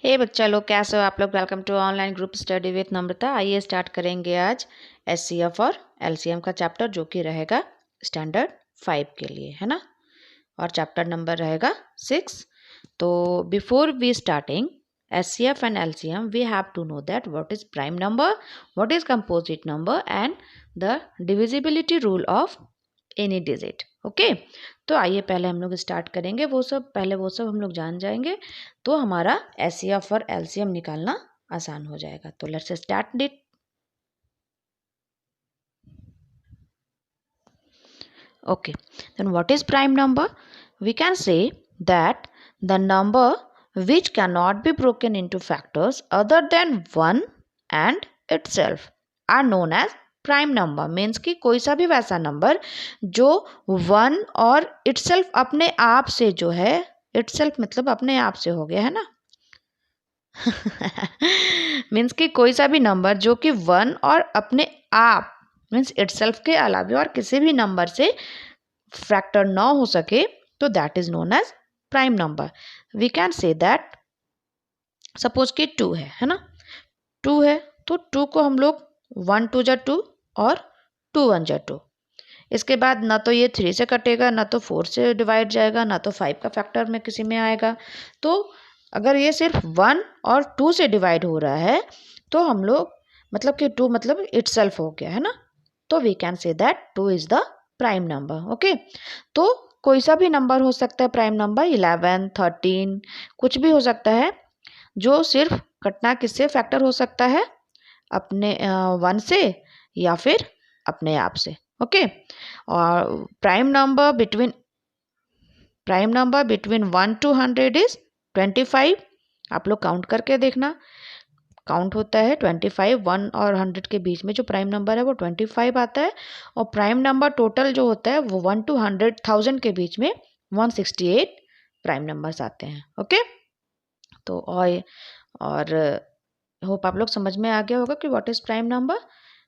हे बच्चा लोग, कैसे हो आप लोग। Welcome to online group study with Namrata. आइए स्टार्ट करेंगे आज एचसीएफ और एलसीएम का चैप्टर, जो कि रहेगा स्टैंडर्ड 5 के लिए, है ना। और चैप्टर नंबर रहेगा 6। तो before we starting HCF and LCM, we have to know that what is prime number, what is composite number and the divisibility rule of any digit. Okay, तो आइए पहले हम लोग स्टार्ट करेंगे। वो सब हम लोग जान जाएंगे, तो हमारा एचसीएफ और एलसीएम निकालना आसान हो जाएगा। तो let's start it. Okay, then what is prime number? We can say that the number which cannot be broken into factors other than 1 and itself are known as prime number. Means कि कोई सा भी वैसा number जो 1 और itself अपने आप से जो है, इटसेल्फ मतलब अपने आप से हो गया, है ना। मीन्स कि कोई सा भी नंबर जो कि 1 और अपने आप मीन्स इटसेल्फ के अलावा और किसी भी नंबर से फैक्टर ना हो सके, तो that is known as prime number. We can say that suppose कि 2 है ना। 2 है तो 2 को हम लोग 1 2 जा 2 और 2 1 जा 2। इसके बाद ना तो ये 3 से कटेगा, ना तो 4 से डिवाइड जाएगा, ना तो 5 का फैक्टर में किसी में आएगा। तो अगर ये सिर्फ 1 और 2 से डिवाइड हो रहा है, तो हम लोग मतलब कि 2 मतलब इटसेल्फ हो गया, है ना। तो we can say that 2 is the prime number. Okay, तो कोई सा भी नंबर हो सकता है प्राइम नंबर, 11 13 कुछ भी हो सकता है, जो सिर्फ कटना किससे फैक्टर हो सकता है, अपने 1 से या फिर अपने आप से। ओके, और prime number between 1 to 100 is 25। आप लोग काउंट करके देखना, काउंट होता है 25। 1 और 100 के बीच में जो प्राइम नंबर है वो 25 आता है। और प्राइम नंबर टोटल जो होता है वो 1 to 100,000 के बीच में 168 प्राइम नंबर्स आते हैं। ओके, तो और होप आप लोग समझ में आ गया होगा कि what is prime number.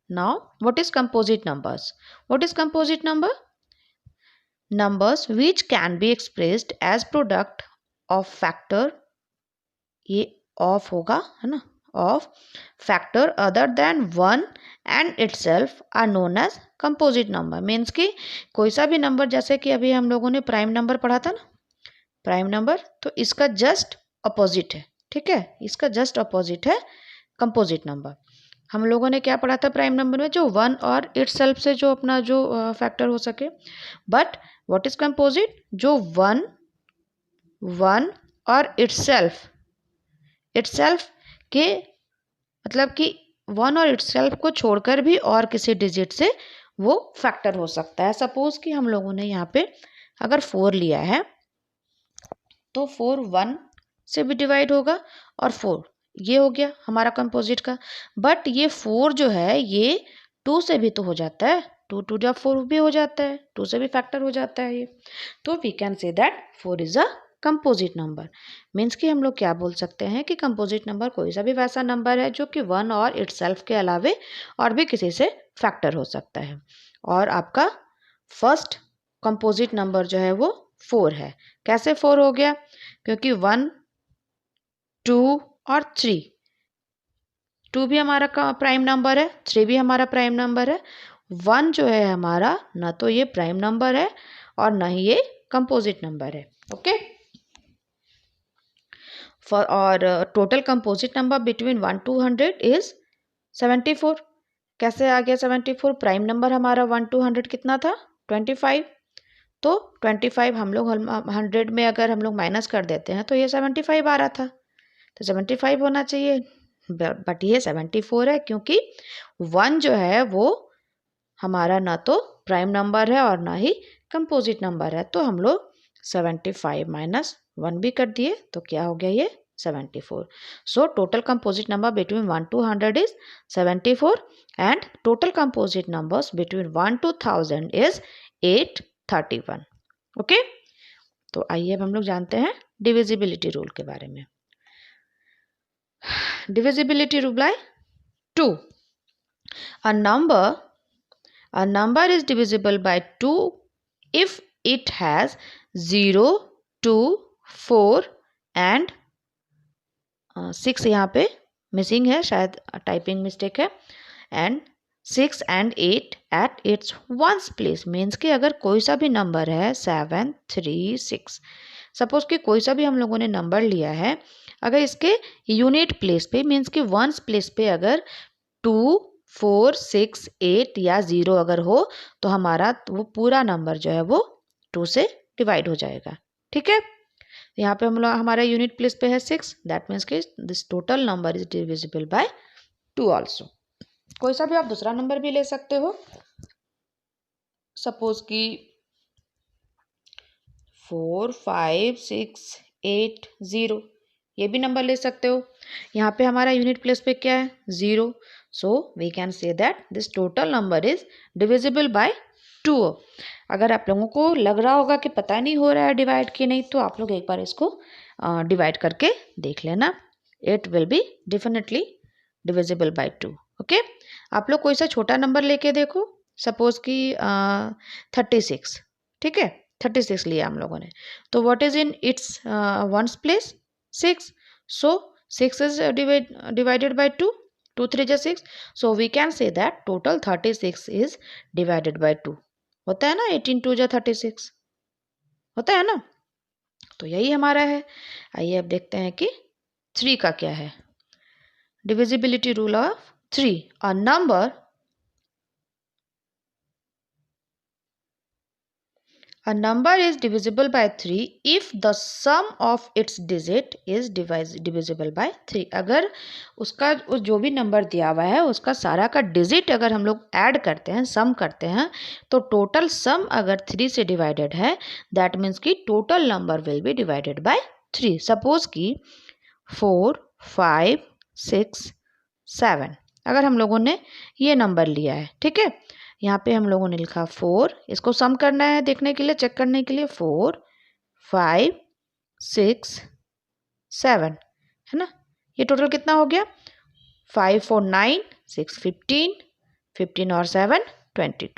Now what is composite numbers. What is composite number? Numbers which can be expressed as product of factor, ये ऑफ होगा, है ना, of factor other than 1 and itself are known as composite number. Means कि कोई सा भी number, जैसे कि अभी हम लोगों ने प्राइम नंबर पढ़ा था ना, प्राइम नंबर, तो इसका जस्ट अपोजिट है, ठीक है, इसका जस्ट अपोजिट है कंपोजिट नंबर। हम लोगों ने क्या पढ़ा था प्राइम नंबर में, जो 1 और इटसेल्फ से जो अपना जो फैक्टर हो सके। But what is composite? जो 1 और इटसेल्फ के मतलब कि 1 और इटसेल्फ को छोड़कर भी और किसी डिजिट से वो फैक्टर हो सकता है। सपोज कि हम लोगों ने यहाँ पे अगर 4 लिया है, तो 4 1 से भी डिवाइड होगा और 4 ये हो गया हमारा कंपोजिट का। बट ये 4 जो है ये 2 से भी तो हो जाता है, 2 2 जा 4 भी हो जाता है, 2 से भी फैक्टर हो जाता है ये। तो we can say that 4 is a composite number. Means कि हम लोग क्या बोल सकते हैं कि कंपोजिट नंबर कोई सा भी वैसा नंबर है जो कि 1 और इटसेल्फ के अलावे और भी किसी से फैक्टर हो सकता है। और आपका फर्स्ट कंपोजिट नंबर जो है वो 4 है। कैसे 4 हो गया? क्योंकि 1 2 और 3, 2 भी हमारा प्राइम नंबर है, 3 भी हमारा प्राइम नंबर है। 1 जो है हमारा ना तो ये प्राइम नंबर है और ना ही ये कंपोजिट नंबर है। ओके, फॉर और total composite number between 1 to 100 is 74। कैसे आ गया 74? प्राइम नंबर हमारा 1 to 100 कितना था? 25। तो 25 हम लोग 100 में अगर हम लोग माइनस कर देते हैं तो ये 75 आ रहा था, तो 75 होना चाहिए। बट ये 74 है, क्योंकि 1 जो है वो हमारा ना तो प्राइम नंबर है और ना ही कंपोजिट नंबर है। तो हम लोग 75 माइनस 1 भी कर दिए, तो क्या हो गया ये 74। So total composite number between 1 to 100 is 74 and total composite numbers between 1 to 1000 is 831। Okay, तो आइए अब हम लोग जानते हैं डिविजिबिलिटी रूल के बारे में। Divisibility rule by 2। A number is divisible by 2 if it has 0 2 4 and 6 यहाँ पे मिसिंग है, शायद टाइपिंग मिस्टेक है। And 6 and 8 at its ones place, means कि अगर कोई सा भी नंबर है 7 3 6, सपोज कि कोई सा भी हम लोगों ने नंबर लिया है, अगर इसके यूनिट प्लेस पे मीन्स कि वंस प्लेस पे अगर 2 4 6 8 या 0 अगर हो तो हमारा वो पूरा नंबर जो है वो 2 से डिवाइड हो जाएगा। ठीक है, यहाँ पे हम लोग हमारा यूनिट प्लेस पे है 6, दैट मीन्स कि this total number is divisible by 2 also. कोई सा भी आप दूसरा नंबर भी ले सकते हो, सपोज कि 4 5 6 8 0, ये भी नंबर ले सकते हो। यहाँ पे हमारा यूनिट प्लेस पे क्या है 0, so we can say that this total number is divisible by 2। अगर आप लोगों को लग रहा होगा कि पता नहीं हो रहा है डिवाइड कि नहीं, तो आप लोग एक बार इसको डिवाइड करके देख लेना, it will be definitely divisible by 2। Okay, आप लोग कोई सा छोटा नंबर लेके देखो, सपोज कि 36, ठीक है, 36 लिया हम लोगों ने, तो what is in its ones place 6, so 6 is divided by 2, 2 3 जा 6, so we can say that total 36 is divided by 2। होता है ना, 18 2 जा 36 होता है ना, तो यही हमारा है। आइए अब देखते हैं कि 3 का क्या है। Divisibility rule of 3, a number A number is divisible by 3 if the sum of its digit is divisible by 3। अगर उसका जो भी नंबर दिया हुआ है उसका सारा का डिजिट अगर हम लोग ऐड करते हैं, सम करते हैं, तो टोटल सम अगर 3 से डिवाइडेड है, दैट मीन्स कि total number will be divided by 3। Suppose कि 4 5 6 7 अगर हम लोगों ने ये नंबर लिया है, ठीक है, यहाँ पे हम लोगों ने लिखा 4, इसको सम करना है देखने के लिए, चेक करने के लिए, 4 5 6 7 है ना, ये टोटल कितना हो गया, 5 4 9 6 15, 15 और 7 22,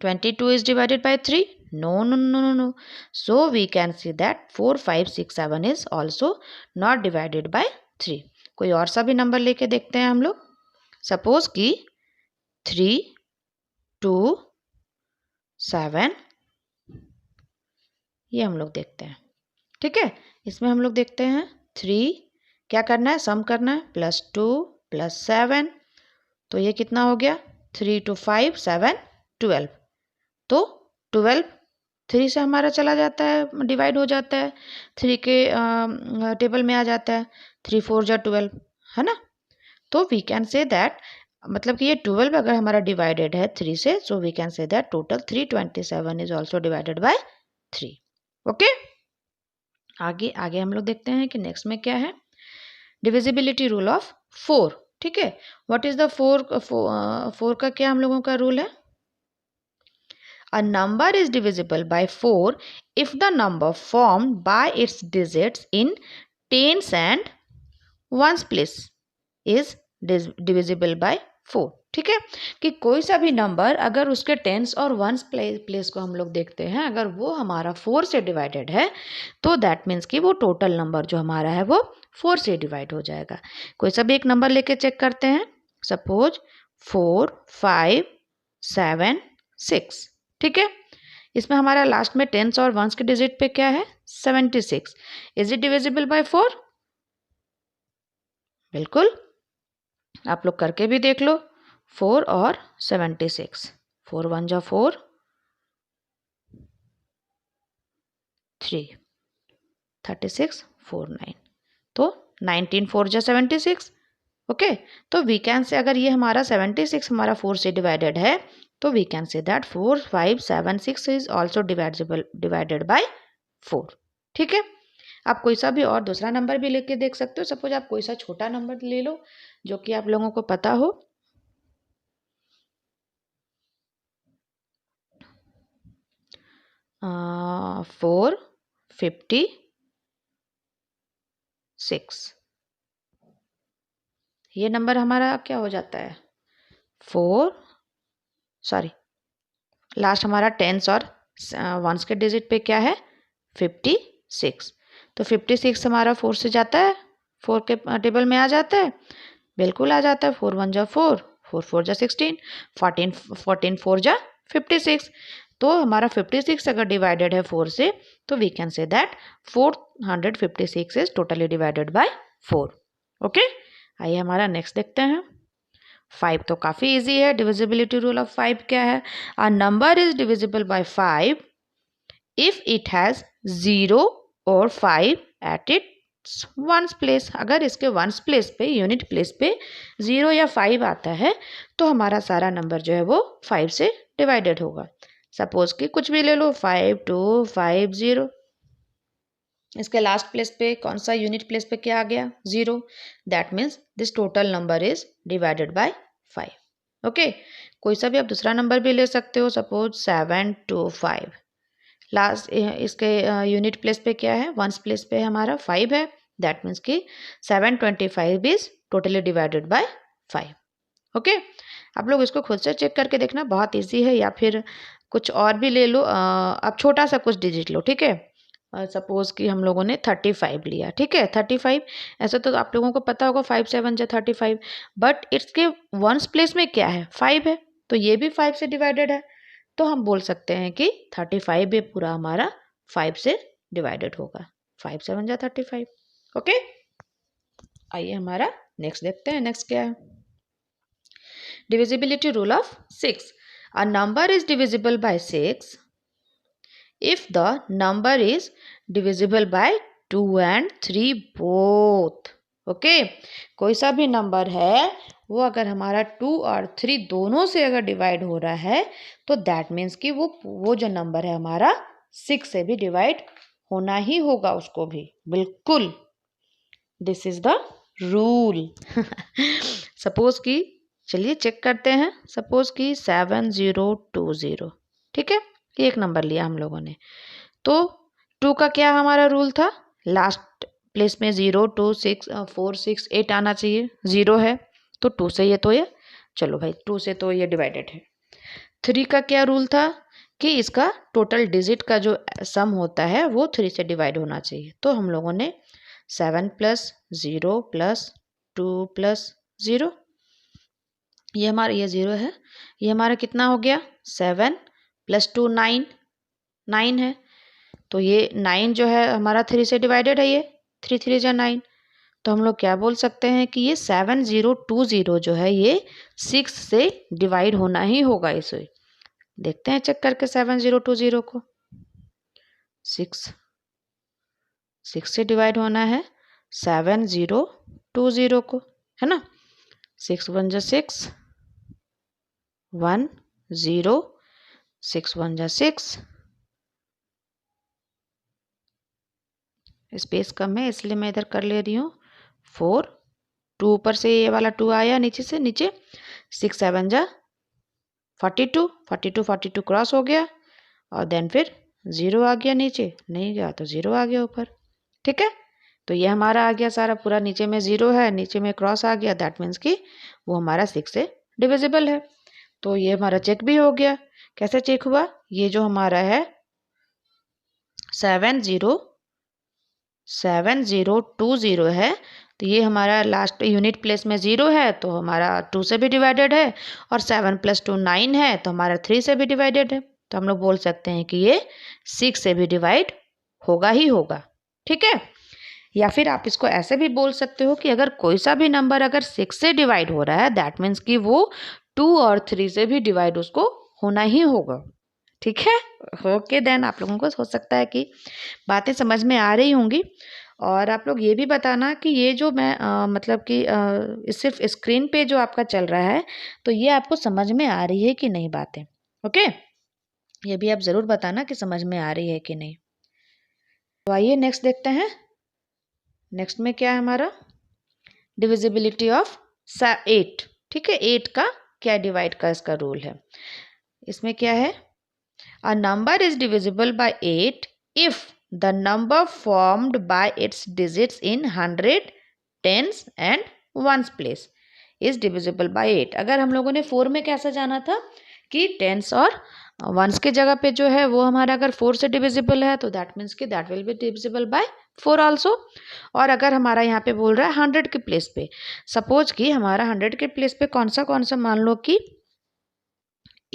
22 is divided by 3, no, so we can see that 4 5 6 7 is also not divided by 3। कोई और सा भी नंबर लेके देखते हैं हम लोग, सपोज कि 3 2 7, ये हम लोग देखते हैं, ठीक है, इसमें हम लोग देखते हैं 3 क्या करना है, सम करना है, +2 +7, तो ये कितना हो गया, 3 2 5 7 12, तो 12 3 से हमारा चला जाता है, डिवाइड हो जाता है, 3 के टेबल में आ जाता है, 3 4 जा 12 है ना, तो वी कैन से दैट मतलब कि ये 12 अगर हमारा डिवाइडेड है 3 से, so we can say that total 327 is also divided by 3। Okay, आगे आगे हम लोग देखते हैं कि नेक्स्ट में क्या है, डिविजिबिलिटी रूल ऑफ 4। ठीक है, व्हाट इज द 4 का क्या हम लोगों का रूल है, A number is divisible by 4 if the number formed by its digits in tens and ones place is divisible by 4। ठीक है, कि कोई सा भी नंबर अगर उसके टेंस और वंस प्लेस को हम लोग देखते हैं, अगर वो हमारा 4 से डिवाइडेड है, तो दैट मीन्स कि वो टोटल नंबर जो हमारा है वो 4 से डिवाइड हो जाएगा। कोई सा भी एक नंबर लेके चेक करते हैं, सपोज 4 5 7 6, ठीक है, इसमें हमारा लास्ट में टेंस और वंस के डिजिट पे क्या है 76, इज इट डिविजिबल बाय 4? बिल्कुल, आप लोग करके भी देख लो, 4 और 76, 4 1 जा 4 3 36 4 9, तो 19 4 जा 76। ओके, तो वी कैन से अगर ये हमारा 76 हमारा 4 से डिवाइडेड है, तो we can say that 4 5 7 6 is also divided by 4। ठीक है, आप कोई सा भी और दूसरा नंबर भी लेके देख सकते हो, सपोज आप कोई सा छोटा नंबर ले लो जो कि आप लोगों को पता हो, 456, ये नंबर हमारा क्या हो जाता है, लास्ट हमारा टेंस और वंस के डिजिट पे क्या है 56, तो 56 हमारा 4 से जाता है, 4 के टेबल में आ जाता है, बिल्कुल आ जाता है। 4 1 जा 4, 4 4 जा 16, 14 4 जा 56। तो हमारा 56 अगर डिवाइडेड है 4 से, तो we can say that 456 is totally divided by 4। Okay, आइए हमारा नेक्स्ट देखते हैं। 5 तो काफ़ी इजी है। डिविजिबिलिटी रूल ऑफ 5 क्या है? A number is divisible bye 5 if it has 0 और 5 एट इट्स वंस प्लेस। अगर इसके वंस प्लेस पे, यूनिट प्लेस पे 0 या 5 आता है तो हमारा सारा नंबर जो है वो 5 से डिवाइडेड होगा। सपोज कि कुछ भी ले लो, 5 2 5 0, इसके लास्ट प्लेस पे कौन सा यूनिट प्लेस पे क्या आ गया? 0। That means this total number is divided bye 5। Okay, कोई सा भी आप दूसरा नंबर भी ले सकते हो, सपोज 7 2 5, लास्ट इसके यूनिट प्लेस पे क्या है? वंस प्लेस पे हमारा 5 है। दैट मीन्स कि 725 is totally divided bye 5। Okay, आप लोग इसको खुद से चेक करके देखना, बहुत इजी है। या फिर कुछ और भी ले लो, आप छोटा सा कुछ डिजिट लो, ठीक है। सपोज कि हम लोगों ने 35 लिया, ठीक है। 35 ऐसा तो आप लोगों को पता होगा, 5 7 जा 35, बट इसके वंस प्लेस में क्या है? 5 है, तो ये भी 5 से डिवाइडेड है। तो हम बोल सकते हैं कि 35 भी पूरा हमारा 5 से डिवाइडेड होगा। 5 7 जा 35। ओके, आइए हमारा नेक्स्ट देखते हैं। नेक्स्ट क्या है? Divisibility rule of 6। A number is divisible bye 6 if the number is divisible by 2 and 3 both। Okay, कोई सा भी नंबर है वो अगर हमारा 2 और 3 दोनों से अगर डिवाइड हो रहा है तो दैट मीन्स कि वो जो नंबर है हमारा 6 से भी डिवाइड होना ही होगा उसको भी, बिल्कुल। This is the rule. Suppose कि, चलिए चेक करते हैं। सपोज कि 7020, ठीक है, ये एक नंबर लिया हम लोगों ने। तो 2 का क्या हमारा रूल था? लास्ट प्लेस में 0 2 6 4 6 8 आना चाहिए। 0 है तो 2 से ये चलो भाई 2 से तो ये डिवाइडेड है। 3 का क्या रूल था? कि इसका टोटल डिजिट का जो सम होता है वो 3 से डिवाइड होना चाहिए। तो हम लोगों ने 7 + 0 + 2 + 0, ये हमारा ये 0 है, ये हमारा कितना हो गया? 7 + 2 9, 9 है। तो ये 9 जो है हमारा 3 से डिवाइडेड है, ये 3 3 जा 9। तो हम लोग क्या बोल सकते हैं कि ये 7020 जो है ये 6 से डिवाइड होना ही होगा इसे। देखते हैं चेक करके 7020 को। 6 से डिवाइड होना है 7020 को, है ना। 6 1 जा 6, 1 0, 6 1 जा 6, स्पेस कम है इसलिए मैं इधर कर ले रही हूँ 4, 2 ऊपर से ये वाला 2 आया नीचे से, नीचे 6 7 जा 42, 42 42 क्रॉस हो गया और देन फिर 0 आ गया, नीचे नहीं गया तो 0 आ गया ऊपर, ठीक है। तो ये हमारा आ गया सारा पूरा, नीचे में 0 है, नीचे में क्रॉस आ गया, दैट मीन्स कि वो हमारा 6 से डिविजिबल है। तो ये हमारा चेक भी हो गया। कैसे चेक हुआ? ये जो हमारा है 7020 है, तो ये हमारा लास्ट यूनिट प्लेस में 0 है तो हमारा 2 से भी डिवाइडेड है, और 7 + 2 9 है तो हमारा 3 से भी डिवाइडेड है। तो हम लोग बोल सकते हैं कि ये 6 से भी डिवाइड होगा ही होगा, ठीक है। या फिर आप इसको ऐसे भी बोल सकते हो कि अगर कोई सा भी नंबर अगर 6 से डिवाइड हो रहा है दैट मीन्स कि वो 2 और 3 से भी डिवाइड उसको होना ही होगा, ठीक है। ओके, देन आप लोगों को हो सकता है कि बातें समझ में आ रही होंगी। और आप लोग ये भी बताना कि ये जो मैं मतलब कि सिर्फ स्क्रीन पे जो आपका चल रहा है तो ये आपको समझ में आ रही है कि नहीं बातें। ओके, ये भी आप ज़रूर बताना कि समझ में आ रही है कि नहीं। तो आइए नेक्स्ट देखते हैं। नेक्स्ट में क्या है हमारा? डिविजिबिलिटी ऑफ 8, ठीक है। 8 का क्या डिवाइड का इसका रूल है? इसमें क्या है? A number is divisible by 8 if the number formed by its digits in 100, tens and ones place is divisible by 8। अगर हम लोगों ने 4 में कैसा जाना था कि टेंस और वंस के जगह पे जो है वो हमारा अगर 4 से डिविजिबल है तो दैट मीन्स कि that will be divisible by 4 also. और अगर हमारा यहाँ पे बोल रहा है 100 के प्लेस पे, सपोज कि हमारा 100 के प्लेस पे कौन सा मान लो कि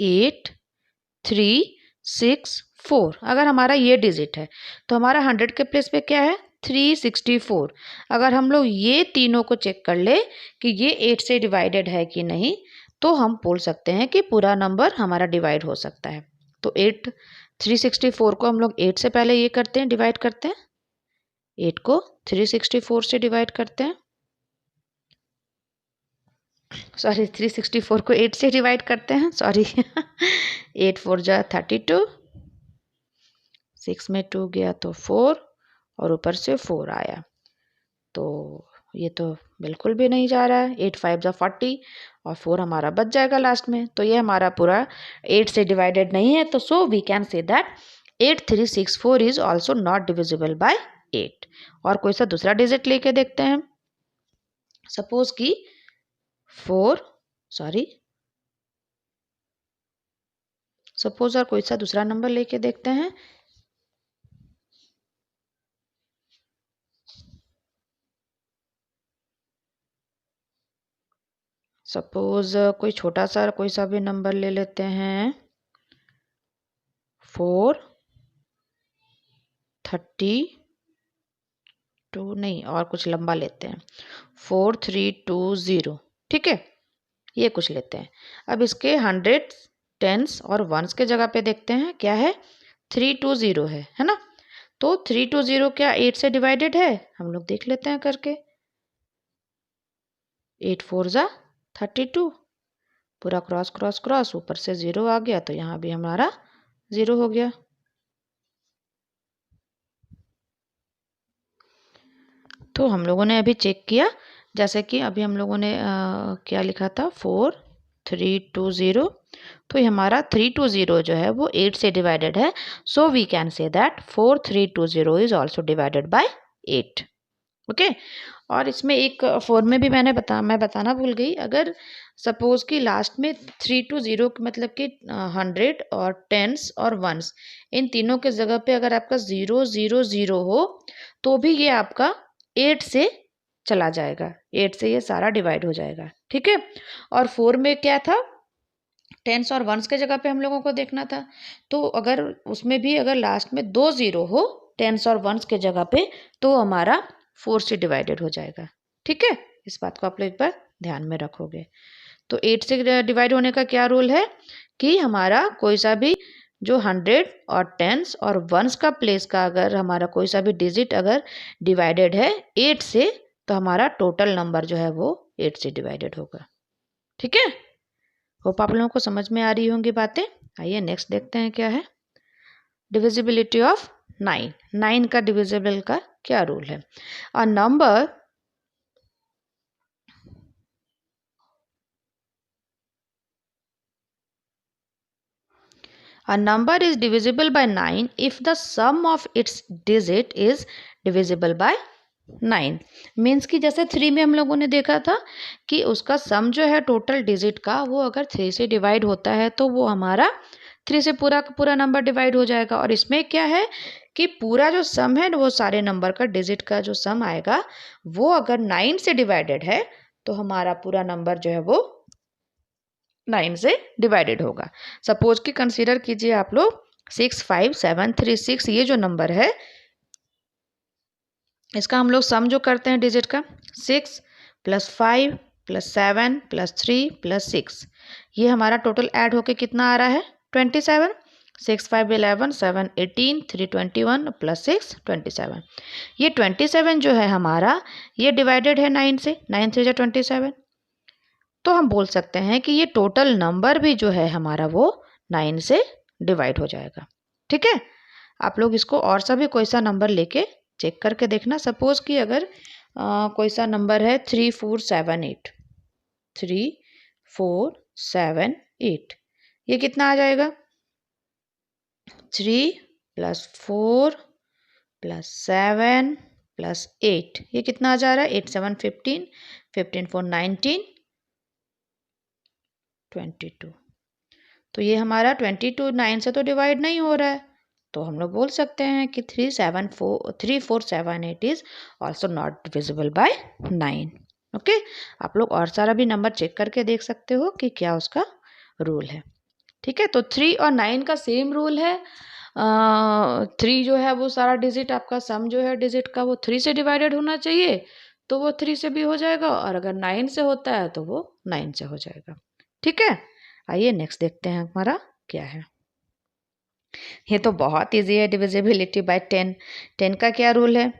8 3 6 4, अगर हमारा ये डिजिट है तो हमारा 100 के प्लेस पे क्या है 364। अगर हम लोग ये तीनों को चेक कर ले कि ये 8 से डिवाइडेड है कि नहीं, तो हम बोल सकते हैं कि पूरा नंबर हमारा डिवाइड हो सकता है। तो 364 को हम लोग 8 से पहले ये करते हैं, डिवाइड करते हैं, 8 को 364 से डिवाइड करते हैं, सॉरी 364 को 8 से डिवाइड करते हैं, सॉरी 8 4 जा 32, 6 में 2 गया तो 4 और ऊपर से 4 आया, तो ये तो बिल्कुल भी नहीं जा रहा है। 8 5 जा 40 और 4 हमारा बच जाएगा लास्ट में, तो ये हमारा पूरा 8 से डिवाइडेड नहीं है। तो so we can say that 8364 is also not divisible by 8। और कोई सा दूसरा डिजिट लेके देखते हैं, सपोज कि 4 और कोई सा दूसरा नंबर लेके देखते हैं। सपोज कोई छोटा सा कोई सा भी नंबर ले लेते हैं, 432 नहीं, और कुछ लंबा लेते हैं, 4320, ठीक है, ये कुछ लेते हैं। अब इसके 100 टेंस और वंस के जगह पे देखते हैं क्या है, 320 है ना। तो 320 क्या 8 से डिवाइडेड है, हम लोग देख लेते हैं करके। 8 4 जा 32, पूरा क्रॉस क्रॉस क्रॉस, ऊपर से 0 आ गया, तो यहाँ भी हमारा 0 हो गया। तो हम लोगों ने अभी चेक किया, जैसे कि अभी हम लोगों ने क्या लिखा था 4320, तो ये हमारा 320 जो है वो 8 से डिवाइडेड है। So we can say that 4320 is also divided by 8। Okay, और इसमें एक 4 में भी मैं बताना भूल गई, अगर सपोज कि लास्ट में 320 मतलब कि 100 और टेंस और वंस, इन तीनों के जगह पे अगर आपका 000 हो, तो भी ये आपका 8 से चला जाएगा, 8 से ये सारा डिवाइड हो जाएगा, ठीक है। और 4 में क्या था, टेंस और वंस के जगह पे हम लोगों को देखना था, तो अगर उसमें भी अगर लास्ट में 2 0 हो टेंस और वंस के जगह पे, तो हमारा 4 से डिवाइडेड हो जाएगा, ठीक है। इस बात को आप लोग एक बार ध्यान में रखोगे। तो 8 से डिवाइड होने का क्या रूल है कि हमारा कोई सा भी जो 100 और टेंस और वंस का प्लेस का अगर हमारा कोई सा भी डिजिट अगर डिवाइडेड है 8 से, तो हमारा टोटल नंबर जो है वो 8 से डिवाइडेड होगा, ठीक है। होप आप लोगों को समझ में आ रही होंगी बातें। आइए नेक्स्ट देखते हैं क्या है, डिविजिबिलिटी ऑफ 9। 9 का डिविजिबल का क्या रूल है। अ number is divisible by 9 if the sum of its digit is divisible by 9। Means कि जैसे 3 में हम लोगों ने देखा था कि उसका सम जो है टोटल डिजिट का, वो अगर 3 से डिवाइड होता है तो वो हमारा 3 से पूरा का पूरा नंबर डिवाइड हो जाएगा। और इसमें क्या है कि पूरा जो सम है वो सारे नंबर का डिजिट का जो सम आएगा, वो अगर 9 से डिवाइडेड है तो हमारा पूरा नंबर जो है वो 9 से डिवाइडेड होगा। सपोज कि कंसीडर कीजिए आप लोग 65736, ये जो नंबर है इसका हम लोग सम जो करते हैं डिजिट का, 6 + 5 + 7 + 3 + 6, ये हमारा टोटल ऐड होके कितना आ रहा है 27। 6 5 11 7 18 3 21 + 6 27। ये 27 जो है हमारा ये डिवाइडेड है 9 से, 9 से 27, तो हम बोल सकते हैं कि ये टोटल नंबर भी जो है हमारा वो 9 से डिवाइड हो जाएगा, ठीक है। आप लोग इसको और सा भी कोई सा नंबर लेके चेक करके देखना। सपोज कि अगर कोई सा नंबर है 3478, 3478, ये कितना आ जाएगा 3 + 4 + 7 + 8, ये कितना आ जा रहा है 8 7 15, 15 4 19 22। तो ये हमारा 22 9 से तो डिवाइड नहीं हो रहा है, तो हम लोग बोल सकते हैं कि 347 is also not divisible bye 9। Okay, आप लोग और सारा भी नंबर चेक करके देख सकते हो कि क्या उसका रूल है। ठीक है, तो 3 और 9 का सेम रूल है। 3 जो है वो सारा डिजिट आपका सम जो है डिजिट का वो 3 से डिवाइडेड होना चाहिए, तो वो 3 से भी हो जाएगा, और अगर 9 से होता है तो वो 9 से हो जाएगा। ठीक है, आइए नेक्स्ट देखते हैं हमारा क्या है। ये तो बहुत इजी है, डिविजिबिलिटी बाय 10। 10 का क्या रूल है?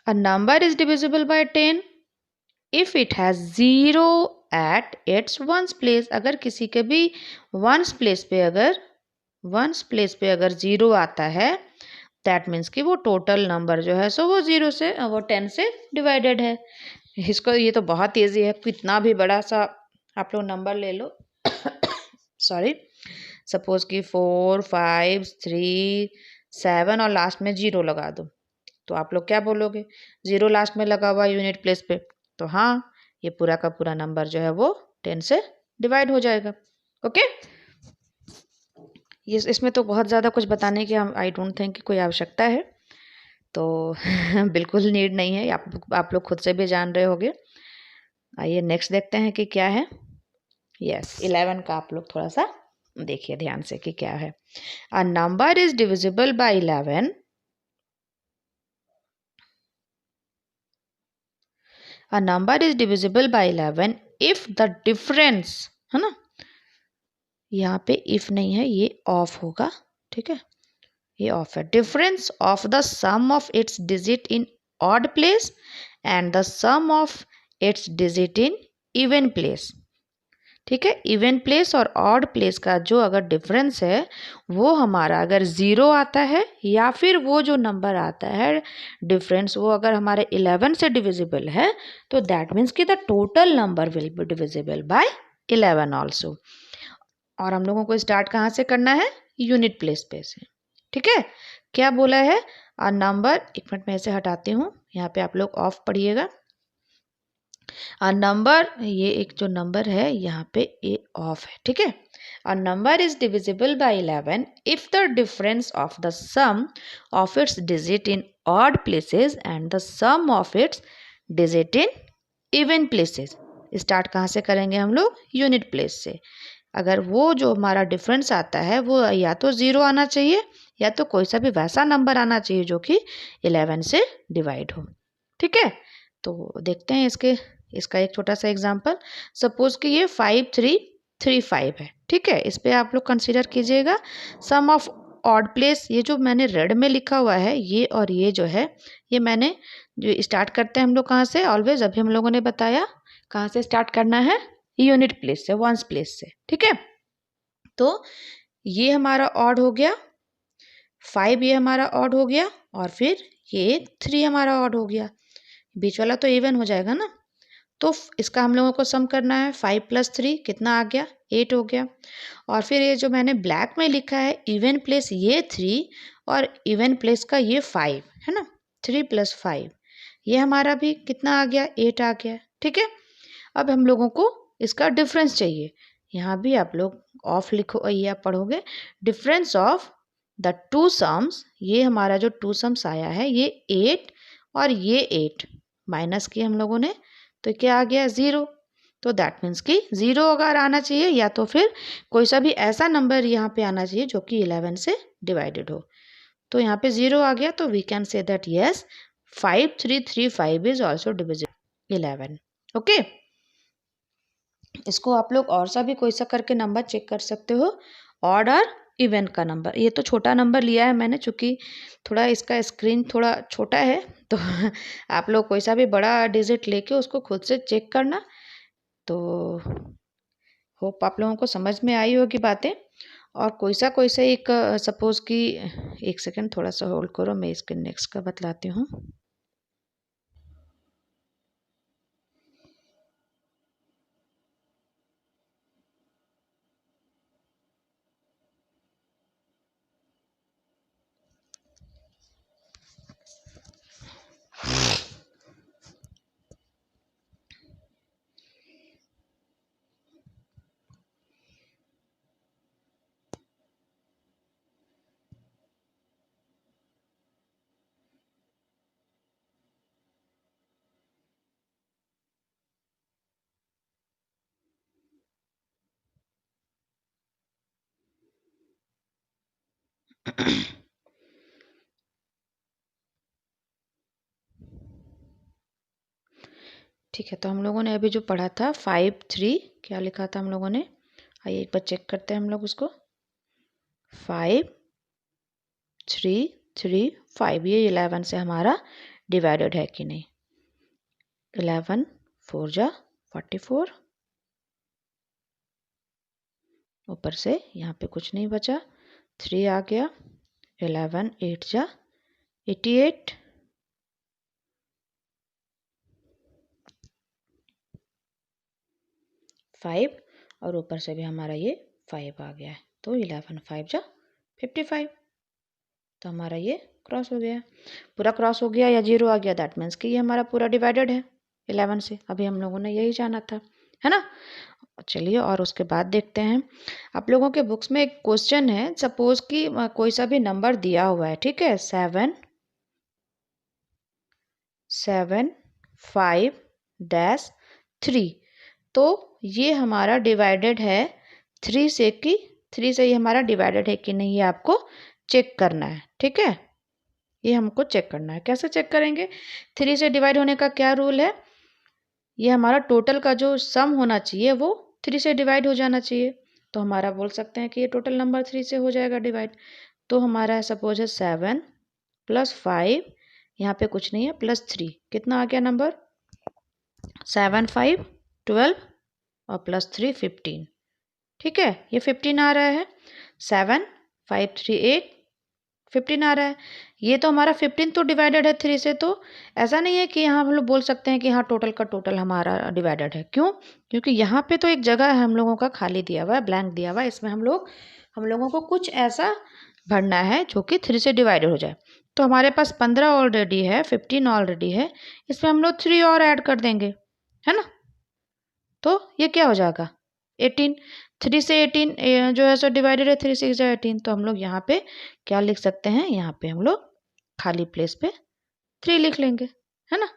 A number is divisible bye 10 if it has 0 at its ones place. अगर किसी के भी वंस प्लेस पे अगर 0 आता है, दैट मीन्स कि वो टोटल नंबर जो है सो वो 0 से वो 10 से डिवाइडेड है। इसको ये तो बहुत ईजी है, कितना भी बड़ा सा आप लोग नंबर ले लो सॉरी, सपोज कि 4 5 3 7 और लास्ट में 0 लगा दो, तो आप लोग क्या बोलोगे? 0 लास्ट में लगा हुआ यूनिट प्लेस पे, तो हाँ, ये पूरा का पूरा नंबर जो है वो 10 से डिवाइड हो जाएगा। ओके, ये इसमें तो बहुत ज़्यादा कुछ बताने की हम आई डोंट थिंक कि कोई आवश्यकता है, तो बिल्कुल नीड नहीं है, आप लोग खुद से भी जान रहे होगे। आइए नेक्स्ट देखते हैं कि क्या है। यस, 11 का आप लोग थोड़ा सा देखिए ध्यान से कि क्या है। A number is divisible by 11। A number is divisible by 11 if the difference, है ना, यहाँ पे इफ नहीं है, ये ऑफ होगा। ठीक है, ये ऑफ है। Difference of the sum of its digit in odd place and the sum of its digit in even place. ठीक है, इवन प्लेस और ऑड प्लेस का जो अगर डिफरेंस है वो हमारा अगर 0 आता है, या फिर वो जो नंबर आता है डिफरेंस वो अगर हमारे 11 से डिविजिबल है, तो दैट मीन्स कि the total number will be divisible by 11 also. और हम लोगों को स्टार्ट कहाँ से करना है? यूनिट प्लेस पे से। ठीक है, क्या बोला है? अ नंबर, एक मिनट में ऐसे हटाती हूँ, यहाँ पे आप लोग ऑफ पढ़िएगा। नंबर, ये एक जो नंबर है यहाँ पे ये ऑफ है। ठीक है, a number is divisible by 11 if the difference of the sum of its digit in odd places and the sum of its digit in even places. Start कहाँ से करेंगे हम लोग? यूनिट प्लेस से। अगर वो जो हमारा डिफरेंस आता है वो या तो 0 आना चाहिए, या तो कोई सा भी वैसा नंबर आना चाहिए जो कि 11 से डिवाइड हो। ठीक है, तो देखते हैं इसका एक छोटा सा एग्जांपल। सपोज कि ये 5335 है। ठीक है, इस पे आप लोग कंसीडर कीजिएगा सम ऑफ ऑड प्लेस। ये जो मैंने रेड में लिखा हुआ है, ये और ये जो है, ये मैंने जो स्टार्ट करते हैं हम लोग कहाँ से? ऑलवेज अभी हम लोगों ने बताया कहाँ से स्टार्ट करना है? यूनिट प्लेस से, वंस प्लेस से। ठीक है, तो ये हमारा ऑड हो गया, 5 ये हमारा ऑड हो गया, और फिर ये 3 हमारा ऑड हो गया। बीच वाला तो इवन हो जाएगा ना, तो इसका हम लोगों को सम करना है। 5 + 3 कितना आ गया? 8 हो गया। और फिर ये जो मैंने ब्लैक में लिखा है इवन प्लेस ये 3 और इवन प्लेस का ये 5 है ना, 3 + 5 ये हमारा भी कितना आ गया? 8 आ गया। ठीक है, अब हम लोगों को इसका डिफरेंस चाहिए। यहाँ भी आप लोग ऑफ लिखो, ये आप पढ़ोगे difference of the two sums. ये हमारा जो टू सम्स आया है ये 8 और ये 8 माइनस किए हम लोगों ने, तो क्या आ गया? 0। तो दैट मीन्स कि 0 अगर आना चाहिए, या तो फिर कोई सा भी ऐसा नंबर यहाँ पे आना चाहिए जो कि 11 से डिवाइडेड हो। तो यहाँ पे 0 आ गया, तो we can say that yes 5335 is also divisible 11। Okay, इसको आप लोग और सा भी कोई सा करके नंबर चेक कर सकते हो, ऑड और इवन का नंबर। ये तो छोटा नंबर लिया है मैंने, चूँकि थोड़ा इसका स्क्रीन थोड़ा छोटा है, तो आप लोग कोई सा भी बड़ा डिजिट लेके उसको खुद से चेक करना। तो होप आप लोगों को समझ में आई होगी बातें। और कोई सा एक सपोज़ कि, एक सेकंड थोड़ा सा होल्ड करो, मैं इसके नेक्स्ट का बतलाती हूँ। ठीक है, तो हम लोगों ने अभी जो पढ़ा था 5 3 क्या लिखा था हम लोगों ने, आइए एक बार चेक करते हैं हम लोग उसको। 5 3 3 5, ये 11 से हमारा डिवाइडेड है कि नहीं। 11 4 जा 44, ऊपर से यहाँ पे कुछ नहीं बचा, 3 आ गया। 11 8 जा 88, 5 और ऊपर से भी हमारा ये 5 आ गया है, तो 11 5 जा 55। तो हमारा ये क्रॉस हो गया, पूरा क्रॉस हो गया या जीरो आ गया, दैट मीन्स कि ये हमारा पूरा डिवाइडेड है 11 से। अभी हम लोगों ने यही जाना था, है ना। चलिए और उसके बाद देखते हैं, आप लोगों के बुक्स में एक क्वेश्चन है, सपोज कि कोई सा भी नंबर दिया हुआ है, ठीक है, 7 7 5 डैश 3, तो ये हमारा डिवाइडेड है 3 से, कि 3 से ये हमारा डिवाइडेड है कि नहीं, ये आपको चेक करना है, ठीक है। ये हमको चेक करना है, कैसे चेक करेंगे, 3 से डिवाइड होने का क्या रूल है, ये हमारा टोटल का जो सम होना चाहिए वो 3 से डिवाइड हो जाना चाहिए। तो हमारा बोल सकते हैं कि ये टोटल नंबर 3 से हो जाएगा डिवाइड। तो हमारा है सपोज है 7 प्लस 5, यहाँ पे कुछ नहीं है, प्लस 3, कितना आ गया नंबर, 7 5 12 और प्लस 3 15, ठीक है, ये 15 आ रहा है। 7 5 3 8 15 आ रहा है, ये तो हमारा 15 तो डिवाइडेड है 3 से, तो ऐसा नहीं है कि यहाँ हम लोग बोल सकते हैं कि हाँ टोटल का टोटल हमारा डिवाइडेड है। क्यों, क्योंकि यहाँ पे तो एक जगह है हम लोगों का खाली दिया हुआ है, ब्लैंक दिया हुआ है, इसमें हम लोगों को कुछ ऐसा भरना है जो कि 3 से डिवाइडेड हो जाए। तो हमारे पास 15 ऑलरेडी है, 15 ऑलरेडी है, इसमें हम लोग 3 और ऐड कर देंगे, है ना। तो ये क्या हो जाएगा 18, 3 से 18 जो है सो डिवाइडेड है, 3 6 18, तो हम लोग यहाँ पे क्या लिख सकते हैं, यहाँ पे हम लोग खाली प्लेस पे 3 लिख लेंगे, है ना।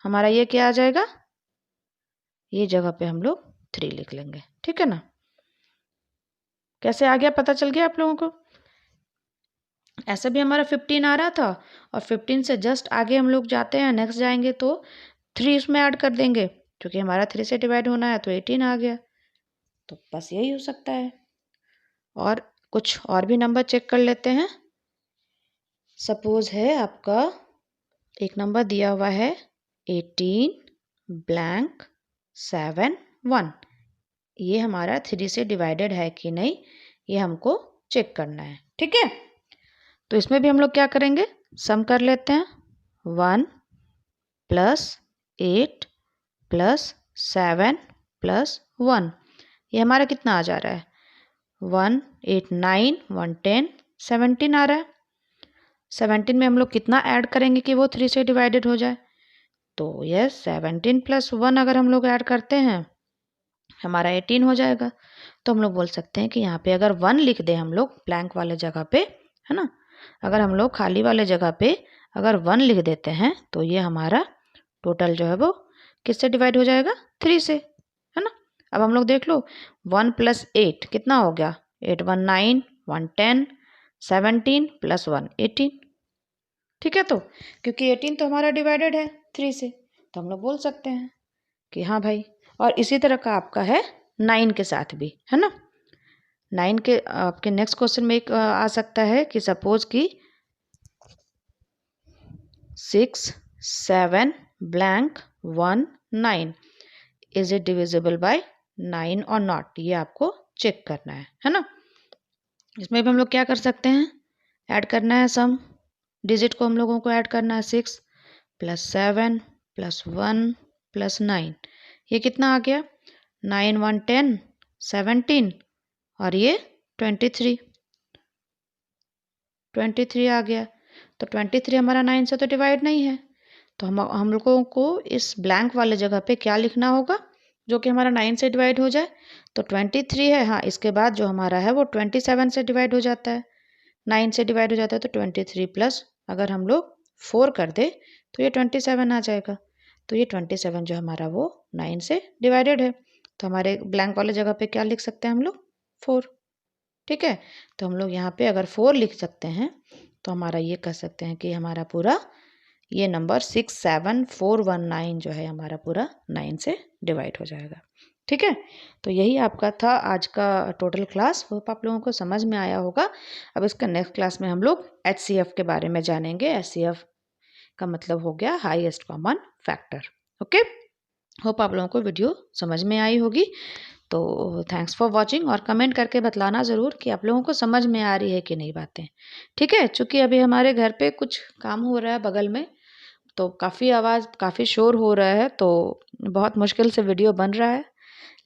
हमारा ये क्या आ जाएगा, ये जगह पे हम लोग 3 लिख लेंगे, ठीक है ना। कैसे आ गया, पता चल गया आप लोगों को। ऐसा भी हमारा 15 आ रहा था, और 15 से जस्ट आगे हम लोग जाते हैं, नेक्स्ट जाएंगे तो 3 इसमें ऐड कर देंगे, क्योंकि हमारा 3 से डिवाइड होना है, तो 18 आ गया। तो बस यही हो सकता है। और कुछ और भी नंबर चेक कर लेते हैं। सपोज है आपका एक नंबर दिया हुआ है 18 ब्लैंक 7 1, ये हमारा 3 से डिवाइडेड है कि नहीं, ये हमको चेक करना है, ठीक है। तो इसमें भी हम लोग क्या करेंगे, सम कर लेते हैं। 1 प्लस 8 प्लस 7 प्लस 1, ये हमारा कितना आ जा रहा है, 1 8 9 1 10 17 आ रहा है। 17 में हम लोग कितना ऐड करेंगे कि वो 3 से डिवाइडेड हो जाए, तो यस 17 प्लस 1 अगर हम लोग ऐड करते हैं, हमारा 18 हो जाएगा। तो हम लोग बोल सकते हैं कि यहाँ पे अगर 1 लिख दे हम लोग ब्लैंक वाले जगह पे, है ना, अगर हम लोग खाली वाले जगह पे अगर 1 लिख देते हैं, तो ये हमारा टोटल जो है वो किससे डिवाइड हो जाएगा, 3 से, है ना। अब हम लोग देख लो, 1 प्लस 8 कितना हो गया, 8 1 9 1 10 17 प्लस 1 18, ठीक है। तो क्योंकि 18 तो हमारा डिवाइडेड है 3 से, तो हम लोग बोल सकते हैं कि हाँ भाई। और इसी तरह का आपका है 9 के साथ भी, है ना। 9 के आपके नेक्स्ट क्वेश्चन में एक आ सकता है कि सपोज कि 6 7 blank 1 9, is it divisible by 9 और नॉट, ये आपको चेक करना है ना। इसमें भी हम लोग क्या कर सकते हैं, ऐड करना है सम, डिजिट को हम लोगों को ऐड करना है, 6 प्लस 7 प्लस 1 प्लस 9, ये कितना आ गया, 9 1 10 17 और ये 23 आ गया। तो 23 हमारा 9 से तो डिवाइड नहीं है, तो हम लोगों को इस ब्लैंक वाले जगह पे क्या लिखना होगा जो कि हमारा 9 से डिवाइड हो जाए। तो 23 है, हाँ इसके बाद जो हमारा है वो 27 से डिवाइड हो जाता है, 9 से डिवाइड हो जाता है, तो 23 प्लस अगर हम लोग 4 कर दे तो ये 27 आ जाएगा। तो ये 27 जो हमारा वो 9 से डिवाइडेड है, तो हमारे ब्लैंक वाले जगह पे क्या लिख सकते हैं हम लोग, 4, ठीक है, तो हम लोग यहाँ पे अगर 4 लिख सकते हैं तो हमारा ये कह सकते हैं कि हमारा पूरा ये नंबर 67419 जो है हमारा पूरा 9 से डिवाइड हो जाएगा। ठीक है, तो यही आपका था आज का टोटल क्लास। होप आप लोगों को समझ में आया होगा। अब इसका नेक्स्ट क्लास में हम लोग HCF के बारे में जानेंगे। HCF का मतलब हो गया highest common factor. Okay, hope आप लोगों को वीडियो समझ में आई होगी। तो थैंक्स फॉर वॉचिंग, और कमेंट करके बतलाना ज़रूर कि आप लोगों को समझ में आ रही है कि नहीं बातें। ठीक है, चूँकि अभी हमारे घर पे कुछ काम हो रहा है बगल में, तो काफ़ी आवाज़, काफ़ी शोर हो रहा है, तो बहुत मुश्किल से वीडियो बन रहा है,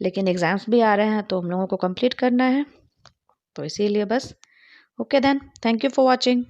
लेकिन एग्ज़ाम्स भी आ रहे हैं तो हम लोगों को कंप्लीट करना है, तो इसीलिए बस। Okay then, thank you for watching.